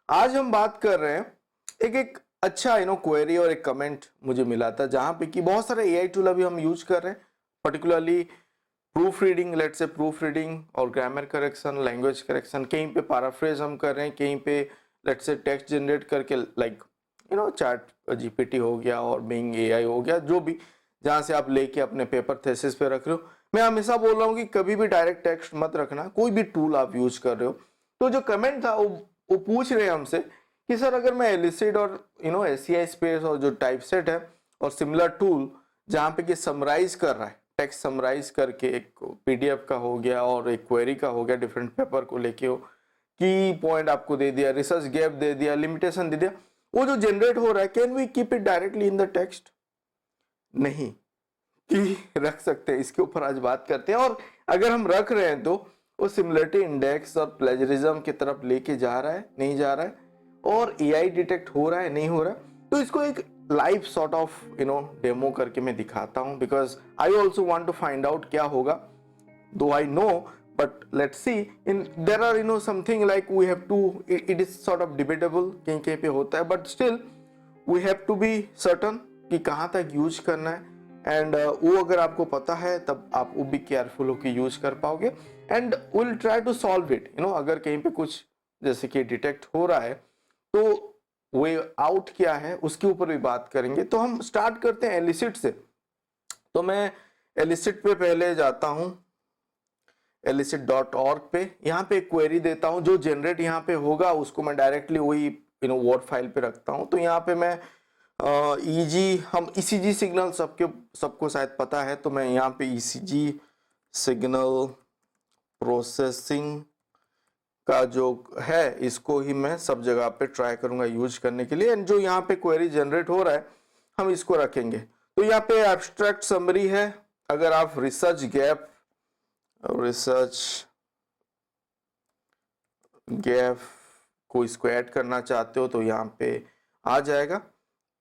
आज हम बात कर रहे हैं एक अच्छा क्वेरी और एक कमेंट मुझे मिला था जहां पे कि बहुत सारे एआई टूल अभी हम यूज कर रहे हैं, particularly proof reading, let's say proof reading और ग्रामर करेक्शन, लैंग्वेज करेक्शन, कहीं पे पैराफ्रेज हम कर रहे हैं, कहीं पे लेट्स से टेक्स्ट जनरेट करके लाइक चैट जीपीटी हो गया और बिंग एआई हो गया, जो भी जहां से आप लेके अपने पेपर थेसिस पे रख रहे हो। मैं हमेशा बोल रहा हूँ कि कभी भी डायरेक्ट टेक्स्ट मत रखना, कोई भी टूल आप यूज कर रहे हो। तो जो कमेंट था वो पूछ रहे हैं हमसे कि सर अगर मैं एलिसिड और एसीआई स्पेस और जो टाइप सेट है और सिमिलर टूल जहाँ पे कि समराइज कर रहा है, टेक्स्ट समराइज करके एक पीडीएफ का हो गया और एक क्वेरी का हो गया, डिफरेंट पेपर को लेके हो, की पॉइंट आपको दे दिया, रिसर्च गैप दे दिया, लिमिटेशन दे दिया, वो जो जनरेट हो रहा है, can we keep it directly in the text? नहीं कि रख सकते हैं, इसके ऊपर आज बात करते हैं। और अगर हम रख रहे हैं तो वो सिमिलरिटी इंडेक्स और प्लेजरिज्म की तरफ लेके जा रहा है, नहीं जा रहा है, और एआई डिटेक्ट हो रहा है, नहीं हो रहा है। तो इसको एक लाइव सॉर्ट ऑफ डेमो करके मैं दिखाता हूं, because I also want to find out क्या होगा, though I know, but let's see in there are something like we have to it is sort of debatable, कहीं कहीं पे होता है, but still we have to be certain कि कहाँ तक यूज करना है। एंड वो अगर आपको पता है तब आप वो भी केयरफुल होकर यूज कर पाओगे and will try to solve it. अगर कहीं पे कुछ जैसे कि डिटेक्ट हो रहा है तो वे आउट क्या है उसके ऊपर भी बात करेंगे। तो हम स्टार्ट करते हैं एलिसिड से। तो मैं एलिसिड पे पहले जाता हूं, elicit.org पे, यहाँ पे एक क्वेरी देता हूँ, जो जनरेट यहाँ पे होगा उसको मैं डायरेक्टली वही वर्ड फाइल पे रखता हूँ। तो यहाँ पे मैं ईजी, हम ईसीजी सिग्नल सबको शायद पता है, तो मैं यहाँ पे ईसीजी सिग्नल प्रोसेसिंग का जो है इसको ही मैं सब जगह पे ट्राई करूंगा यूज करने के लिए। एंड जो यहाँ पे क्वेरी जनरेट हो रहा है हम इसको रखेंगे। तो यहाँ पे एब्स्ट्रैक्ट समरी है, अगर आप रिसर्च गैप को इसको ऐड करना चाहते हो तो यहाँ पे आ जाएगा।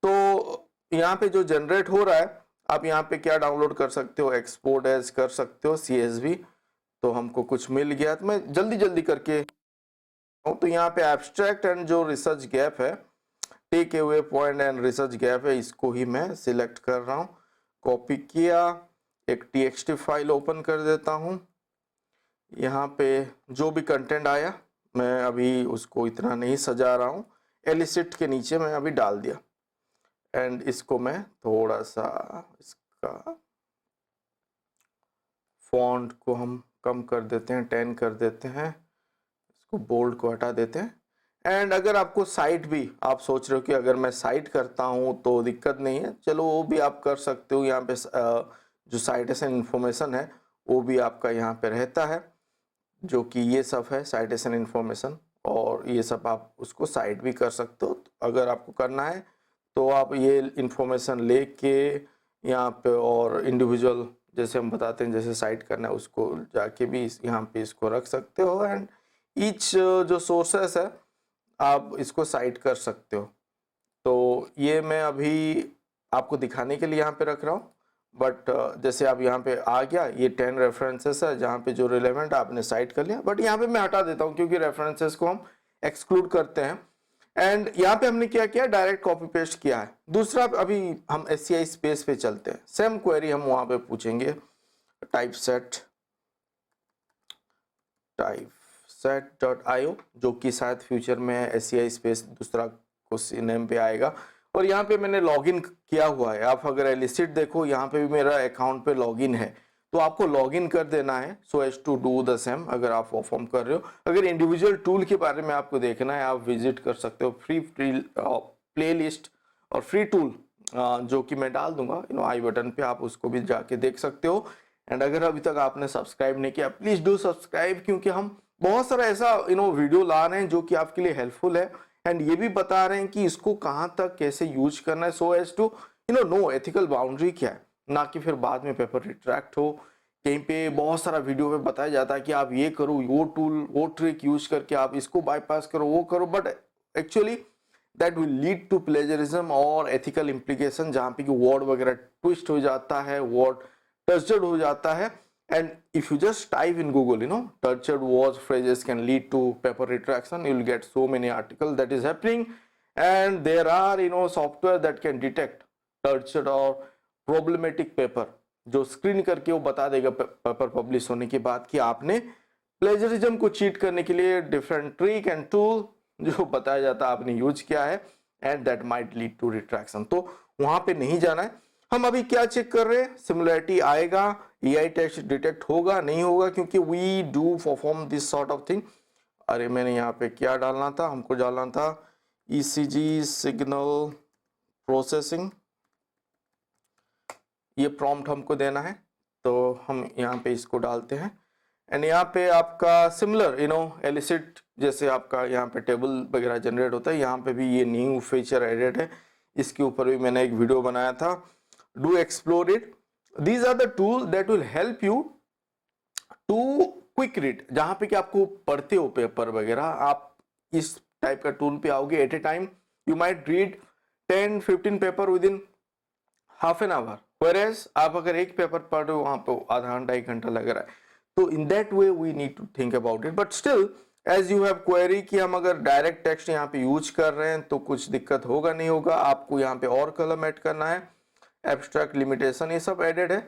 तो यहाँ पे जो जनरेट हो रहा है आप यहाँ पे क्या डाउनलोड कर सकते हो, एक्सपोर्ट एज कर सकते हो CSV। तो हमको कुछ मिल गया, तो मैं जल्दी करके, तो यहाँ पे एब्स्ट्रैक्ट एंड जो रिसर्च गैप है, take away point and research gap है, इसको ही मैं सिलेक्ट कर रहा हूँ। कॉपी किया, एक TXT फाइल ओपन कर देता हूँ। यहाँ पे जो भी कंटेंट आया मैं अभी उसको इतना नहीं सजा रहा हूँ, एलिसिट के नीचे मैं अभी डाल दिया। एंड इसको मैं थोड़ा सा इसका फॉन्ट को हम कम कर देते हैं, 10 कर देते हैं, इसको बोल्ड को हटा देते हैं। एंड अगर आपको साइट भी, आप सोच रहे हो कि अगर मैं साइट करता हूँ तो दिक्कत नहीं है, चलो वो भी आप कर सकते हो। यहाँ पे जो साइटेशन इन्फॉर्मेशन है वो भी आपका यहाँ पे रहता है, जो कि ये सब है साइटेशन इन्फॉर्मेशन, और ये सब आप उसको साइट भी कर सकते हो। अगर आपको करना है तो आप ये इन्फॉर्मेशन लेके यहाँ पे और इंडिविजुअल जैसे हम बताते हैं जैसे साइट करना है उसको जाके भी यहाँ पे इसको रख सकते हो। एंड ईच जो सोर्सेस है आप इसको साइट कर सकते हो। तो ये मैं अभी आपको दिखाने के लिए यहाँ पे रख रहा हूँ, बट जैसे आप यहाँ पे आ गया, ये 10 रेफरेंसेस है जहाँ पे जो रिलेवेंट आपने साइट कर लिया, बट यहाँ पे मैं हटा देता हूँ क्योंकि रेफरेंसेस को हम एक्सक्लूड करते हैं। एंड यहाँ पे हमने क्या किया, डायरेक्ट कॉपी पेस्ट किया है। दूसरा, अभी हम SCI स्पेस पे चलते हैं, सेम क्वेरी हम वहाँ पे पूछेंगे, typeset.io, जो कि शायद फ्यूचर में SCI स्पेस दूसरा कुछ नेम पे आएगा। और यहाँ पे मैंने लॉगिन किया हुआ है, आप अगर एलिसिट देखो यहाँ पे भी मेरा अकाउंट पे लॉगिन है, तो आपको लॉगिन कर देना है so as to do the same अगर आप परफॉर्म कर रहे हो। अगर इंडिविजुअल टूल के बारे में आपको देखना है आप विजिट कर सकते हो फ्री प्लेलिस्ट और फ्री टूल जो कि मैं डाल दूंगा आई बटन पे, आप उसको भी जाके देख सकते हो। एंड अगर अभी तक आपने सब्सक्राइब नहीं किया प्लीज डू सब्सक्राइब, क्योंकि हम बहुत सारा ऐसा वीडियो ला रहे हैं जो कि आपके लिए हेल्पफुल है। एंड ये भी बता रहे हैं कि इसको कहाँ तक कैसे यूज करना है, so as to know ethical boundary क्या है, ना कि फिर बाद में पेपर रिट्रैक्ट हो। कहीं पे बहुत सारा वीडियो में बताया जाता है कि आप ये करो, वो टूल वो ट्रिक यूज करके आप इसको बाईपास करो, वो करो, but actually that will lead to plagiarism और एथिकल इम्प्लीकेशन, जहाँ पे कि वर्ड वगैरह ट्विस्ट हो जाता है, वर्ड टस्टेड हो जाता है। And if you just type in Google, tortured words phrases can lead to paper retraction, you will get so many articles that is happening. And there are software that can detect tortured or problematic paper, जो screen करके वो बता देगा paper publish होने के बाद कि आपने प्लेजरिज्म को चीट करने के लिए डिफरेंट ट्रिक एंड टूल जो बताया जाता है आपने यूज किया है, and that might lead to retraction. तो वहां पे नहीं जाना है। हम अभी क्या चेक कर रहे हैं, सिमिलरिटी आएगा, एआई टेक्स्ट डिटेक्ट होगा नहीं होगा, क्योंकि we do perform this sort of thing. अरे मैंने यहाँ पे क्या डालना था, हमको डालना था ईसीजी सिग्नल प्रोसेसिंग, ये प्रॉम्प्ट हमको देना है, तो हम यहाँ पे इसको डालते हैं। एंड यहाँ पे आपका सिमिलर एलिसिट जैसे आपका यहाँ पे टेबल वगैरह जनरेट होता है, यहाँ पे भी ये न्यू फीचर एडेड है, इसके ऊपर भी मैंने एक वीडियो बनाया था, do explore it. These are the tool that will help you to quick read, जहाँ पे कि आपको पढ़ते हो पेपर वगैरह, आप इस टाइप का टूल पे आओगे, at a time you might read 10-15 paper within half an hour, whereas आप अगर एक पेपर पढ़ रहे हो वहां पे आधा घंटा 1 घंटा लग रहा है। तो in that way we need to think about it, but still as you have query कि हम अगर डायरेक्ट टेक्स्ट यहाँ पे यूज कर रहे हैं तो कुछ दिक्कत होगा नहीं होगा, आपको यहाँ पे और कलम ऐड करना है, एब्स्ट्रैक्ट लिमिटेशन ये सब एडेड है,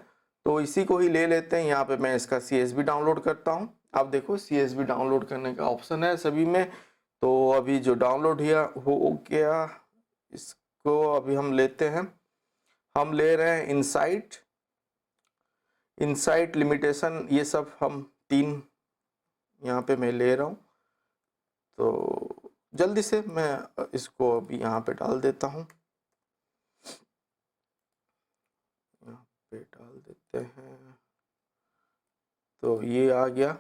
तो इसी को ही ले लेते हैं। यहाँ पे मैं इसका CSV डाउनलोड करता हूँ, आप देखो CSV डाउनलोड करने का ऑप्शन है सभी में, तो अभी जो डाउनलोड हो गया इसको अभी हम लेते हैं, हम ले रहे हैं इनसाइट लिमिटेशन, ये सब हम 3 यहाँ पे मैं ले रहा हूँ, तो जल्दी से मैं इसको अभी यहाँ पे डाल देता हूँ, यहाँ पे डाल देते हैं, तो ये आ गया।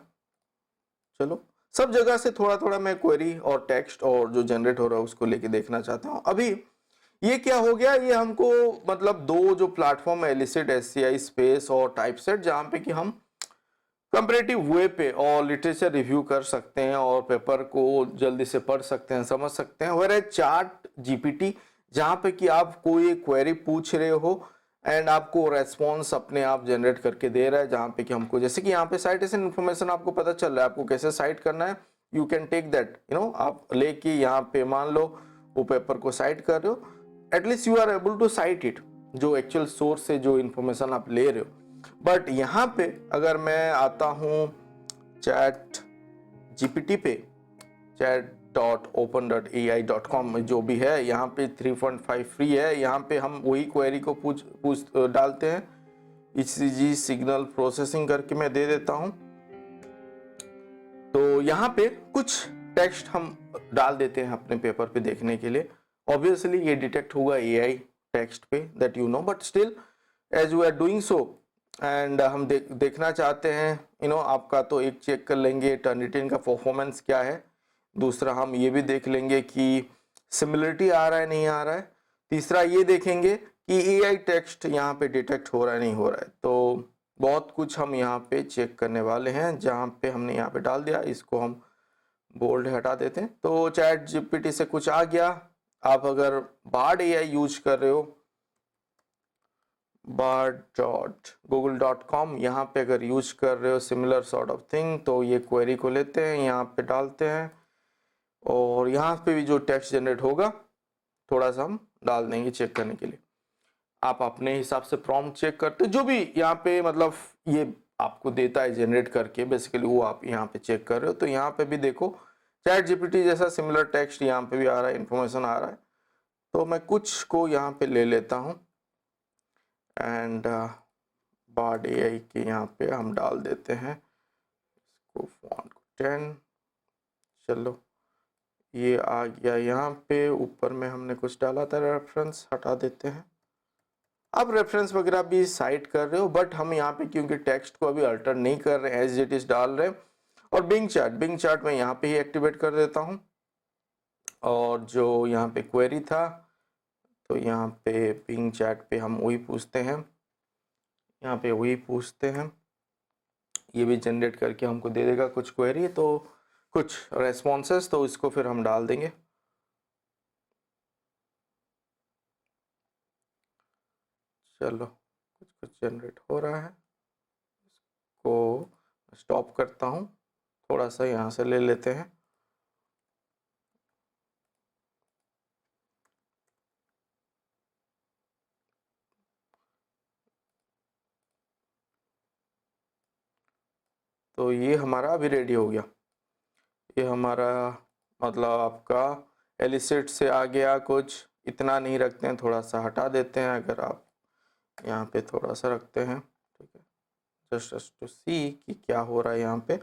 चलो सब जगह से थोड़ा थोड़ा मैं क्वेरी और टेक्स्ट और जो जनरेट हो रहा है उसको लेके देखना चाहता हूँ। अभी ये क्या हो गया, ये हमको मतलब 2 जो प्लेटफॉर्म है, एलिसिट, SCI स्पेस और टाइपसेट, जहाँ पे कि हम कंपैरेटिव वे पे और लिटरेचर रिव्यू कर सकते हैं और पेपर को जल्दी से पढ़ सकते हैं, समझ सकते हैं। वह चार्ट GPT, जहाँ पे कि आप कोई क्वेरी पूछ रहे हो एंड आपको रेस्पॉन्स अपने आप जनरेट करके दे रहा है, जहाँ पे कि हमको जैसे कि यहाँ पे साइटेशन इन्फॉर्मेशन आपको पता चल रहा है, आपको कैसे साइट करना है, यू कैन टेक दैट, आप लेके यहाँ पे मान लो वो पेपर को साइट कर रहे हो, at least you are able to cite it, जो एक्चुअल सोर्स से जो इन्फॉर्मेशन आप ले रहे हो। बट यहाँ पे अगर मैं आता हूँ चैट GPT पे, chat.open.ai.com में जो भी है, यहाँ पे 3.5 फ्री है, यहाँ पे हम वही क्वेरी को पूछ डालते हैं, ECG सिग्नल प्रोसेसिंग करके मैं दे देता हूँ, तो यहाँ पे कुछ टेक्स्ट हम डाल देते हैं अपने पेपर पे देखने के लिए। ऑब्वियसली ये डिटेक्ट होगा AI टेक्स्ट पे, that you know, but still as we are doing so and हम देखना चाहते हैं, आपका तो एक चेक कर लेंगे टर्निटिन का परफॉर्मेंस क्या है, दूसरा हम ये भी देख लेंगे कि सिमिलरिटी आ रहा है नहीं आ रहा है, तीसरा ये देखेंगे कि AI टेक्स्ट यहाँ पे डिटेक्ट हो रहा है नहीं हो रहा है। तो बहुत कुछ हम यहाँ पे चेक करने वाले हैं, जहाँ पे हमने यहाँ पे डाल दिया, इसको हम बोल्ड हटा देते हैं। तो चैट GPT से कुछ आ गया, आप अगर बार्ड AI यूज कर रहे हो, bard.google.com, यहाँ पे अगर यूज कर रहे हो सिमिलर सॉर्ट ऑफ थिंग, तो ये क्वेरी को लेते हैं, यहाँ पे डालते हैं, और यहाँ पे भी जो टेक्स्ट जनरेट होगा थोड़ा सा हम डाल देंगे चेक करने के लिए। आप अपने हिसाब से प्रॉम्प्ट चेक करते, जो भी यहाँ पे मतलब ये आपको देता है जनरेट करके, बेसिकली वो आप यहाँ पे चेक कर रहे हो। तो यहाँ पे भी देखो चैट GPT जैसा सिमिलर टेक्स्ट यहाँ पे भी आ रहा है, इंफॉर्मेशन आ रहा है, तो मैं कुछ को यहाँ पे ले लेता हूँ एंड बार्ड AI के यहाँ पे हम डाल देते हैं इसको, फॉन्ट को 10, चलो ये आ गया। यहाँ पे ऊपर में हमने कुछ डाला था रेफरेंस, हटा देते हैं। आप रेफरेंस वगैरह भी साइट कर रहे हो, बट हम यहाँ पे क्योंकि टेक्स्ट को अभी अल्टर नहीं कर रहे हैं, एज इट इज डाल रहे हैं। और बिंग चार्ट मैं यहाँ पे ही एक्टिवेट कर देता हूँ, और जो यहाँ पे क्वेरी था, तो यहाँ पे बिंग चैट पे हम वही पूछते हैं, यहाँ पे वही पूछते हैं, ये भी जनरेट करके हमको दे देगा कुछ क्वेरी, तो कुछ रेस्पॉन्सेस, तो इसको फिर हम डाल देंगे। चलो कुछ जनरेट हो रहा है, इसको स्टॉप करता हूँ, थोड़ा सा यहाँ से ले लेते हैं। तो ये हमारा अभी रेडी हो गया। ये हमारा मतलब आपका एलिसिट से आ गया। कुछ इतना नहीं रखते हैं, थोड़ा सा हटा देते हैं। अगर आप यहाँ पे थोड़ा सा रखते हैं, ठीक है, जस्ट टू सी कि क्या हो रहा है यहाँ पे।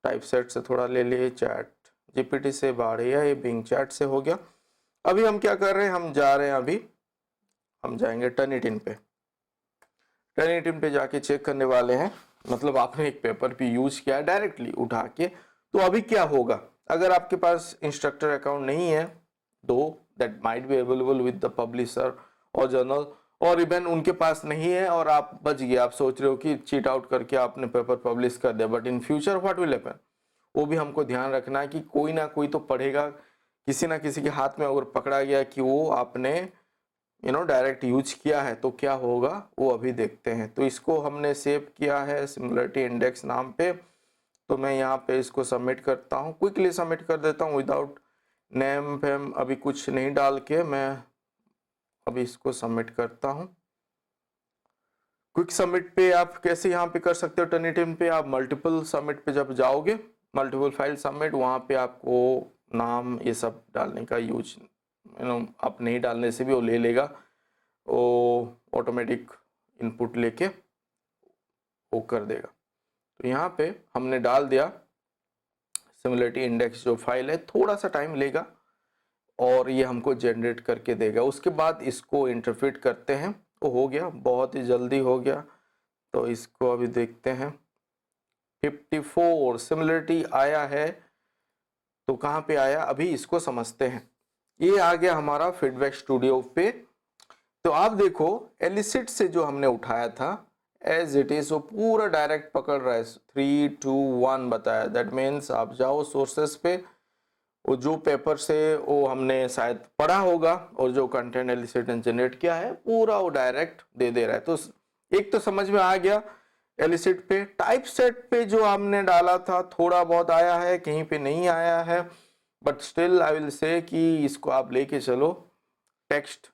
टाइप सेट से थोड़ा ले लिए, चैट जीपीटी से बाहर या ये बिंग चैट से हो गया। अभी हम क्या कर रहे हैं, हम जा रहे हैं, अभी हम जाएंगे टर्निटिन पे। टर्निटिन पे जाके चेक करने वाले हैं, मतलब आपने एक पेपर भी यूज किया है डायरेक्टली उठा के, तो अभी क्या होगा। अगर आपके पास इंस्ट्रक्टर अकाउंट नहीं है, दो that might be available with the publisher और जर्नल, और इवन उनके पास नहीं है और आप बच गए, आप सोच रहे हो कि चीट आउट करके आपने पेपर पब्लिश कर दिया, but in future what will happen, वो भी हमको ध्यान रखना है कि कोई ना कोई तो पढ़ेगा, किसी ना किसी के हाथ में अगर पकड़ा गया कि वो आपने डायरेक्ट यूज किया है तो क्या होगा वो अभी देखते हैं। तो इसको हमने सेव किया है सिमिलरिटी इंडेक्स नाम पे, तो मैं यहाँ पे इसको सबमिट करता हूँ, क्विकली सबमिट कर देता हूँ विदाउट नेम फेम अभी कुछ नहीं डाल के। मैं अभी इसको सबमिट करता हूँ। क्विक सबमिट पे आप कैसे यहाँ पे कर सकते हो, टर्निटिन पे आप मल्टीपल सबमिट पे जब जाओगे, मल्टीपल फाइल सबमिट, वहाँ पे आपको नाम ये सब डालने का यूज आप नहीं डालने से भी वो ले लेगा, वो ऑटोमेटिक इनपुट लेके वो कर देगा। तो यहाँ पे हमने डाल दिया सिमिलरिटी इंडेक्स जो फाइल है, थोड़ा सा टाइम लेगा और ये हमको जनरेट करके देगा। उसके बाद इसको इंटरप्रेट करते हैं, वो हो गया, बहुत ही जल्दी हो गया। तो इसको अभी देखते हैं, 54 सिमिलरिटी आया है, तो कहाँ पे आया अभी इसको समझते हैं। ये आ गया हमारा फीडबैक स्टूडियो पे। तो आप देखो एलिसिट से जो हमने उठाया था एज इट इज वो पूरा डायरेक्ट पकड़ रहा है, 3 2 1 बताया। दैट मीन्स आप जाओ सोर्सेस पे, वो जो पेपर से वो हमने शायद पढ़ा होगा और जो कंटेंट एलिसिट ने जनरेट किया है पूरा वो डायरेक्ट दे दे रहा है। तो एक तो समझ में आ गया एलिसिट पे। टाइप सेट पे जो हमने डाला था थोड़ा बहुत आया है, कहीं पे नहीं आया है, but still I will say कि इसको आप लेके चलो, टेक्स्ट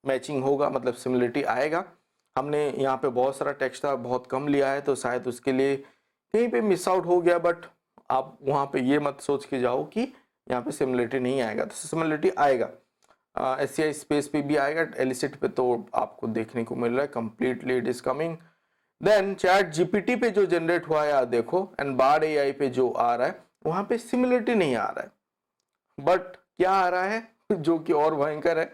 मैचिंग होगा, मतलब सिमिलरिटी आएगा। हमने यहाँ पे बहुत सारा टेक्स्ट था, बहुत कम लिया है, तो शायद उसके लिए कहीं पे मिस आउट हो गया, बट आप वहाँ पे ये मत सोच के जाओ कि यहाँ पे सिमिलरिटी नहीं आएगा, तो सिमिलरिटी आएगा। SCI स्पेस पे भी आएगा, एलिसिट पे तो आपको देखने को मिल रहा है completely it is coming. Then chat GPT पे जो जनरेट हुआ है देखो, एंड बार्ड AI पे जो आ रहा है वहाँ पे सिमिलरिटी नहीं आ रहा है, बट क्या आ रहा है जो कि और भयंकर है,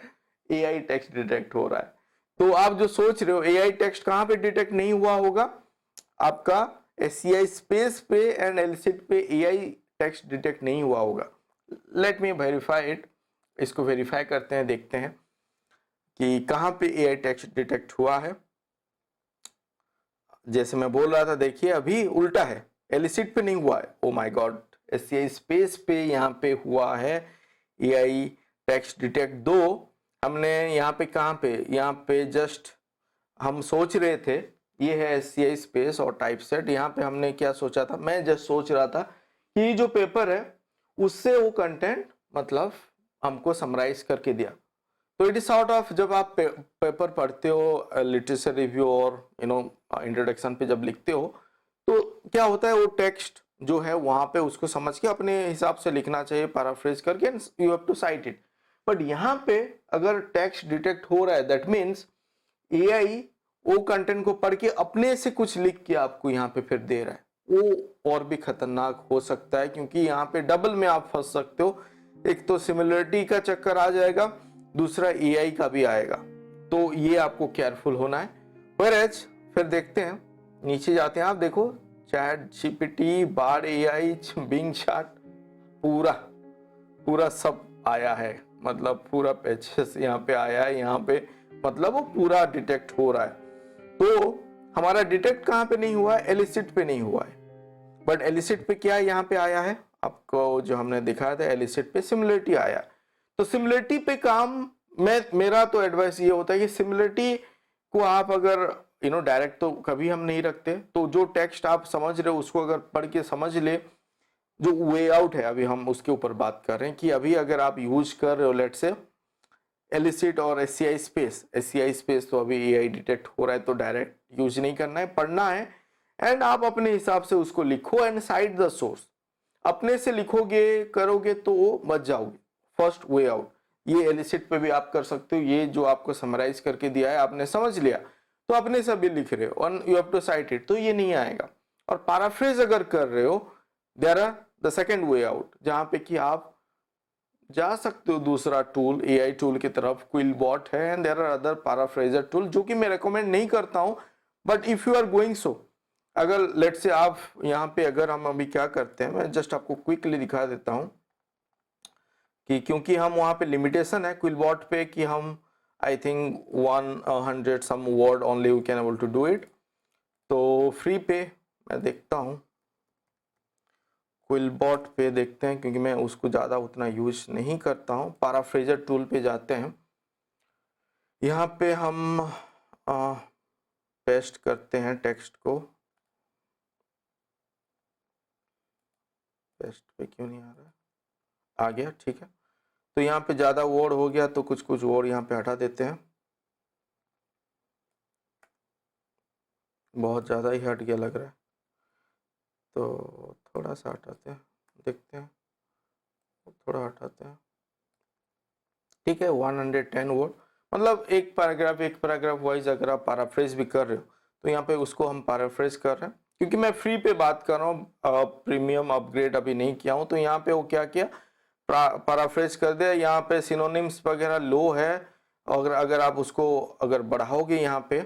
AI टेक्स्ट डिटेक्ट हो रहा है। तो आप जो सोच रहे हो AI टेक्स्ट कहाँ पे डिटेक्ट नहीं हुआ होगा, आपका SCI स्पेस पे एंड एलिसिट पे AI टेक्स्ट डिटेक्ट नहीं हुआ होगा। लेट मी वेरीफाई इट, इसको वेरीफाई करते हैं, देखते हैं कि कहाँ पे AI टेक्स्ट डिटेक्ट हुआ है। जैसे मैं बोल रहा था, देखिए अभी उल्टा है, एलिसिट पे नहीं हुआ है, oh my God, SCI space पे यहाँ पे हुआ है AI टेक्स्ट डिटेक्ट 2। हमने यहाँ पे कहाँ पे, यहाँ पे जस्ट हम सोच रहे थे ये है SCI स्पेस और टाइप सेट। यहाँ पे हमने क्या सोचा था, मैं जस्ट सोच रहा था कि जो पेपर है उससे वो कंटेंट मतलब हमको समराइज करके दिया। तो इट इज सॉर्ट ऑफ, जब आप पेपर पढ़ते हो लिटरेचर रिव्यू और इंट्रोडक्शन पे जब लिखते हो, तो क्या होता है वो टेक्स्ट जो है वहां पे उसको समझ के अपने हिसाब से लिखना चाहिए, पैराफ्रेज करके, you have to cite it. But यहाँ पे अगर टेक्स्ट डिटेक्ट हो रहा है, दैट मीन्स AI वो कंटेंट को पढ़ के अपने से कुछ लिख के आपको यहाँ पे फिर दे रहा है, वो और भी खतरनाक हो सकता है, क्योंकि यहाँ पे डबल में आप फंस सकते हो। एक तो सिमिलरिटी का चक्कर आ जाएगा, दूसरा AI का भी आएगा, तो ये आपको केयरफुल होना है। फिर देखते हैं, नीचे जाते हैं, आप देखो chat GPT, Bard AI, Bing chat, पूरा सब आया है, मतलब पूरा पैचेस यहाँ पे आया है, यहाँ पे मतलब वो पूरा डिटेक्ट हो रहा है। तो हमारा डिटेक्ट कहाँ पे नहीं हुआ है, एलिसिट पे नहीं हुआ है, बट एलिसिट पे क्या यहाँ पे आया है, आपको जो हमने दिखाया था एलिसिट पे सिमिलरिटी आया। तो सिमिलरिटी पे काम, मेरा तो एडवाइस ये होता है कि सिमिलरिटी को आप अगर डायरेक्ट तो कभी हम नहीं रखते, तो जो टेक्स्ट आप समझ रहे हो उसको अगर पढ़ के समझ ले, जो वे आउट है अभी हम उसके ऊपर बात कर रहे हैं कि अभी अगर आप यूज कर रहे हो लेट से एलिसिट और एससीआई स्पेस तो अभी एआई डिटेक्ट हो रहा है तो डायरेक्ट यूज नहीं करना है, पढ़ना है एंड आप अपने हिसाब से उसको लिखो एंड साइड द सोर्स। अपने से लिखोगे करोगे तो बच जाओगे। फर्स्ट वे आउट ये एलिसिट पे भी आप कर सकते हो, ये जो आपको समराइज करके दिया है आपने समझ लिया तो अपने से भी लिख रहे हो और you have to cite it, तो ये नहीं आएगा। और पैराफ्रेज अगर कर रहे हो there are the second way out, जहां पे कि आप जा सकते हो दूसरा टूल एआई टूल की तरफ, क्विलबॉट है and there are other paraphraser tool जो कि मैं रेकमेंड नहीं करता हूं, but if you are going so, अगर लेट से आप यहाँ पे अगर हम अभी क्या करते हैं, मैं जस्ट आपको क्विकली दिखा देता हूं कि क्योंकि हम वहां पे लिमिटेशन है क्विलबॉट पे कि हम I think 100 some word only we can able to do it. तो फ्री पे मैं देखता हूं, क्विलबॉट पे देखते हैं क्योंकि मैं उसको ज़्यादा उतना यूज नहीं करता हूँ। पैराफ्रेजर टूल पे जाते हैं, यहाँ पे हम पेस्ट करते हैं टेक्स्ट को, पेस्ट पे क्यों नहीं आ रहा है, आ गया ठीक है। तो यहाँ पे ज़्यादा वर्ड हो गया तो कुछ कुछ वर्ड यहाँ पे हटा देते हैं, बहुत ज़्यादा ही हट गया लग रहा है तो थोड़ा सा हटाते हैं, देखते हैं थोड़ा हटाते हैं, ठीक है 110 वर्ड, मतलब एक पैराग्राफ वाइज अगर आप पैराफ्रेज भी कर रहे हो तो यहाँ पे उसको हम पैराफ्रेज कर रहे हैं। क्योंकि मैं फ्री पे बात कर रहा हूँ, प्रीमियम अपग्रेड अभी नहीं किया हूँ, तो यहाँ पे वो क्या किया पैराफ्रेज कर दिया। यहाँ पे सिनोनिम्स वगैरह लो है, अगर आप उसको अगर बढ़ाओगे यहाँ पे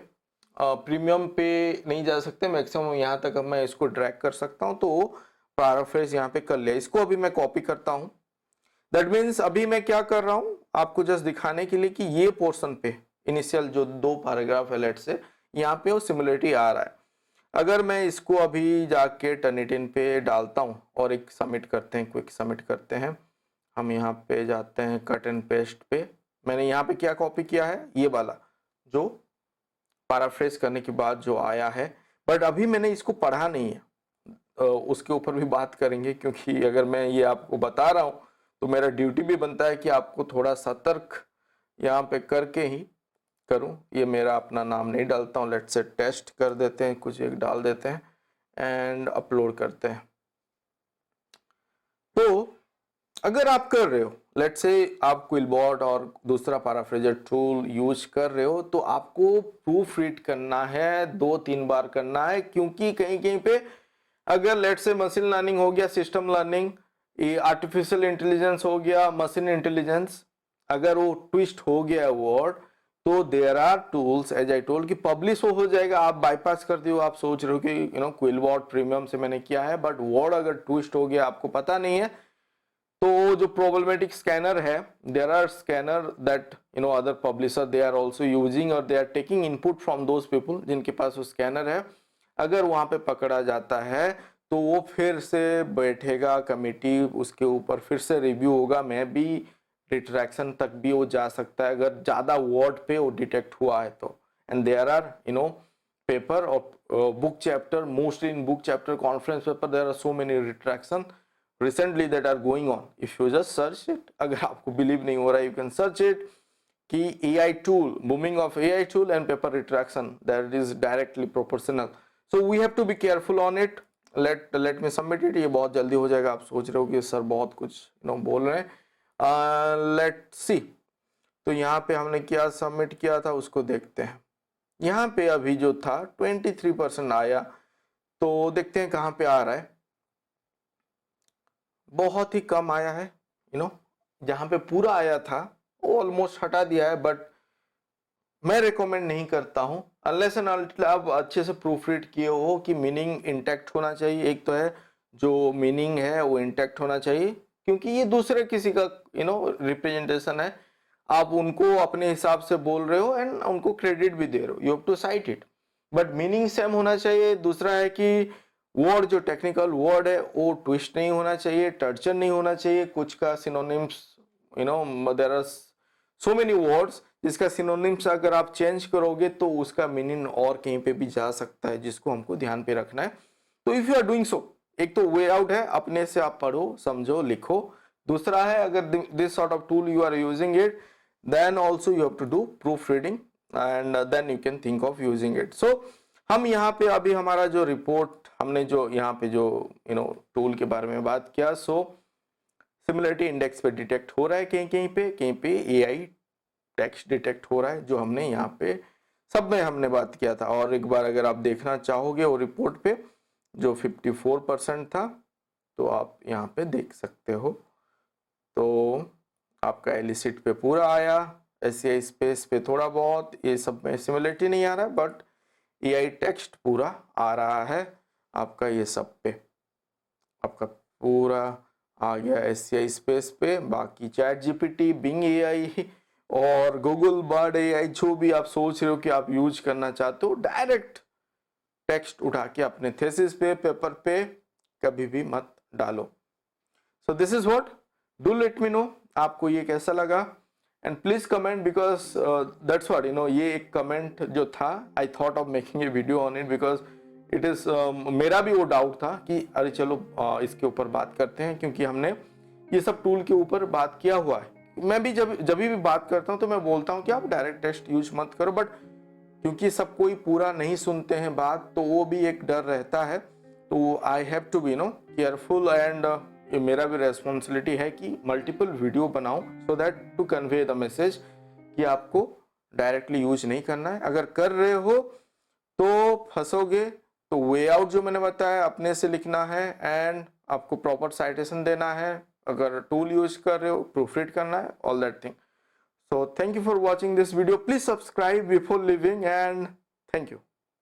प्रीमियम पे नहीं जा सकते, मैक्सिमम यहाँ तक मैं इसको ड्रैग कर सकता हूँ, तो पैराफ्रेज यहाँ पे कर लिया। इसको अभी मैं कॉपी करता हूँ, दैट मीन्स अभी मैं क्या कर रहा हूँ आपको जस्ट दिखाने के लिए कि ये पोर्शन पे इनिशियल जो 2 पैराग्राफ है लेट से यहाँ पे वो सिमिलरिटी आ रहा है। अगर मैं इसको अभी जाके टर्निटिन पे डालता हूँ और एक सबमिट करते हैं, क्विक सबमिट करते हैं, हम यहाँ पे जाते हैं कट एंड पेस्ट पे, मैंने यहाँ पे क्या कॉपी किया है ये वाला जो पैराफ्रेज करने के बाद जो आया है, बट अभी मैंने इसको पढ़ा नहीं है, उसके ऊपर भी बात करेंगे क्योंकि अगर मैं ये आपको बता रहा हूँ तो मेरा ड्यूटी भी बनता है कि आपको थोड़ा सतर्क यहाँ पे करके ही करूँ। ये मेरा अपना नाम नहीं डालता हूँ, लेट से टेस्ट कर देते हैं, कुछ एक डाल देते हैं एंड अपलोड करते हैं। तो अगर आप कर रहे हो लेट से आप क्विलबॉट और दूसरा पैराफ्रेजर टूल यूज कर रहे हो तो आपको प्रूफ रीड करना है, 2-3 बार करना है, क्योंकि कहीं कहीं पे अगर लेट से मशीन लर्निंग हो गया, सिस्टम लर्निंग, ये आर्टिफिशियल इंटेलिजेंस हो गया, मशीन इंटेलिजेंस, अगर वो ट्विस्ट हो गया वर्ड तो there are tools as I told कि पब्लिश हो जाएगा, आप बाईपास कर दियो, आप सोच रहे हो कि क्विलबॉट प्रीमियम से मैंने किया है, बट वर्ड अगर ट्विस्ट हो गया आपको पता नहीं है तो जो प्रॉब्लमेटिक स्कैनर है, there are scanner that other publisher they are also using और they are taking input from those people जिनके पास वो स्कैनर है। अगर वहां पे पकड़ा जाता है तो वो फिर से बैठेगा कमेटी, उसके ऊपर फिर से रिव्यू होगा, मैं भी रिट्रैक्शन तक भी वो जा सकता है अगर ज़्यादा वर्ड पे वो डिटेक्ट हुआ है तो। एंड देयर आर पेपर और book chapter, mostly in book chapter conference paper there are so many retraction recently that are going on. If you just search it, अगर आपको बिलीव नहीं हो रहा है, you can search it कि AI tool, booming of AI tool and paper retraction, that is directly proportional. So we have to be careful on it. Let me submit it. ये बहुत जल्दी हो जाएगा। आप सोच रहे हो कि सर बहुत कुछ बोल रहे हैं, let's see। तो यहाँ पे हमने क्या सबमिट किया था उसको देखते हैं। यहाँ पे अभी जो था 23% आया, तो देखते हैं कहाँ पे आ रहा है। बहुत ही कम आया है, जहां पे पूरा आया था वो ऑलमोस्ट हटा दिया है, बट मैं रिकमेंड नहीं करता हूं अनलेस एंड अनटिल आप अच्छे से प्रूफ रीड किए हो कि मीनिंग इंटैक्ट होना चाहिए। एक तो है जो मीनिंग है वो इंटैक्ट होना चाहिए, क्योंकि ये दूसरे किसी का रिप्रेजेंटेशन है, आप उनको अपने हिसाब से बोल रहे हो एंड उनको क्रेडिट भी दे रहे हो, you have to cite it, but meaning same होना चाहिए। दूसरा है कि वर्ड जो टेक्निकल वर्ड है वो ट्विस्ट नहीं होना चाहिए, टर्चर नहीं होना चाहिए, कुछ का synonyms there are so many words जिसका सिनोनिम्स अगर आप चेंज करोगे तो उसका मीनिंग और कहीं पे भी जा सकता है, जिसको हमको ध्यान पे रखना है। तो if you are doing so, एक तो वे आउट है, अपने से आप पढ़ो, समझो, लिखो। दूसरा है, अगर this sort of tool you are using it, then also you have to do proof reading and then you can think of using it. So हम यहाँ पे अभी हमारा जो रिपोर्ट, हमने जो यहाँ पे जो टूल के बारे में बात किया, सो सिमिलरिटी इंडेक्स पे डिटेक्ट हो रहा है, कहीं पे एआई टेक्स्ट डिटेक्ट हो रहा है, जो हमने यहाँ पे सब में हमने बात किया था। और एक बार अगर आप देखना चाहोगे वो रिपोर्ट पे जो 54% था, तो आप यहाँ पे देख सकते हो। तो आपका एलिसिट पे पूरा आया, एससीआई स्पेस पे थोड़ा बहुत, ये सब में सिमिलरिटी नहीं आ रहा है, बट एआई टेक्स्ट पूरा आ रहा है आपका ये सब पे, आपका पूरा आ गया एससीआई स्पेस पे। बाकी चैट जीपीटी, बिंग एआई और गूगल बर्ड एआई, जो भी आप सोच रहे हो कि आप यूज करना चाहते हो, डायरेक्ट टेक्स्ट उठा के अपने थेसिस पे, पेपर पे कभी भी मत डालो। So this is what, do let me know आपको ये कैसा लगा, and please comment, because that's what ये एक कमेंट जो था, I thought of making a video on it, because it is मेरा भी वो डाउट था कि अरे चलो इसके ऊपर बात करते हैं, क्योंकि हमने ये सब टूल के ऊपर बात किया हुआ है। मैं भी जब भी बात करता हूँ तो मैं बोलता हूँ कि आप डायरेक्ट टेक्स्ट यूज मत करो, बट क्योंकि सब कोई पूरा नहीं सुनते हैं बात, तो वो भी एक डर रहता है। तो I have to be careful, and मेरा भी रेस्पॉन्सिबिलिटी है कि मल्टीपल वीडियो बनाऊं, so that to convey the message कि आपको डायरेक्टली यूज नहीं करना है। अगर कर रहे हो तो फंसोगे। तो वे आउट जो मैंने बताया, अपने से लिखना है एंड आपको प्रॉपर साइटेशन देना है। अगर टूल यूज कर रहे हो, प्रूफ रीड करना है, all that thing. So thank you for watching this video. Please subscribe before leaving, and thank you.